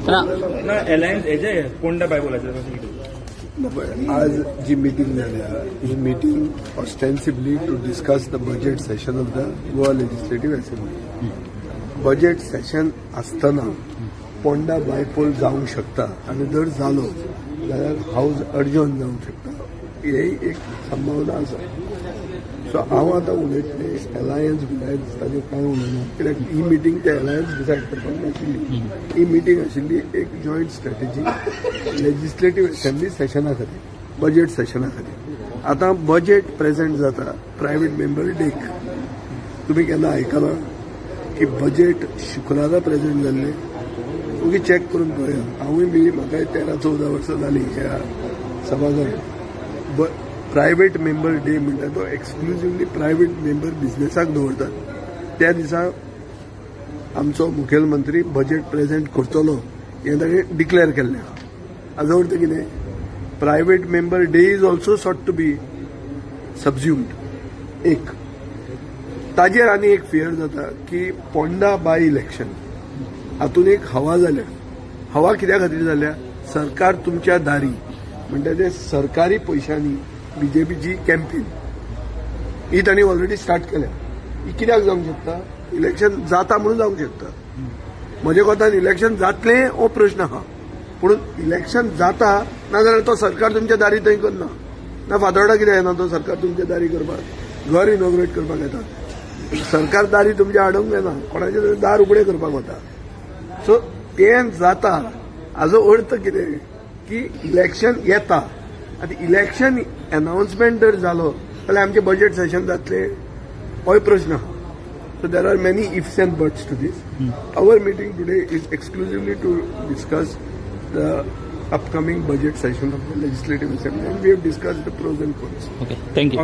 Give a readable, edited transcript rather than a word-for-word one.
ना अलायन्स हेजे कोंडा बाय बोलायचं आज जी मीटिंग झाल्या ही meeting ostensibly to discuss the budget session of the Goa legislative assembly. Budget session आसतना पोंडा बायपोल जावंक शकता आनी जर जालो जाल्यार हाऊस अर्जन जावंक शकता ही एक संभावना आसा. सो हांव आतां उलयतलें अलायन्स बिलायन्स ताजें कांय उलयना कित्याक ही मीटिंग ते अलायन्स डिसायड करपाक नाशिल्ली. ही मीटिंग आशिल्ली एक जॉयंट स्ट्रॅटेजी लेजिस्लेटिव्ह असेंब्ली सेशना खातीर बजेट सेशना खातीर. आतां बजेट प्रेझेंट जाता प्रायवेट मेंबर डेक. तुमी केन्ना आयकलां की बजेट शुक्रारा प्रेझेंट जाल्लें? तुमी चॅक करून पळया. हांवूय बी म्हाकाय 13-14 वर्सां जालीं ह्या सभाघरांत. प्रायवेट मेंबर डे म्हणटा तो एक्सक्लुझिव्हली प्रायवेट मेंबर बिझनेसाक दवरतात. त्या दिसा आमचो मुखेलमंत्री बजेट प्रेझेंट करतलो हें ताणें डिक्लेअर केल्लें आहा. हाजो अर्थ कितें? Private member day is also sought to be subsumed. एक ताजेर आनी एक फियर जाता की पोंडा बाय इलेक्शन हातून एक हवा जाल्या. हवा कित्या खातीर जाल्या? सरकार तुमच्या दारी म्हणटा ते सरकारी पयशांनी बीजेपीची कॅम्पेन ही तांणी ऑलरेडी स्टार्ट केल्या. ही कित्याक जावंक शकता? इलेक्शन जाता म्हणून जावंक शकता. म्हज्या कोतान इलेक्शन जातलें हो प्रश्न आहा. पूण इलेक्शन जाता नाजाल्यार तो सरकार तुमच्या दारी थंय करना. ना फातोर्डा कित्याक येना तो सरकार तुमच्या दारी करपाक? घर इनॉग्रेट करपाक येता. सरकार दारी तुमच्या हाडूंक येना, कोणाचे दार उगडे करपाक वता. सो तें जाता हाजो अर्थ कितें की इलेक्शन येता. आतां इलेक्शन अनाउन्समेंट जर जालो जाल्यार आमचें बजेट सेशन जातलें हो प्रश्न आहा. So there are many ifs and buts to this. Our meeting today is exclusively to discuss the upcoming budget session of the Legislative Assembly, and we have discussed the pros and cons. Okay, thank you.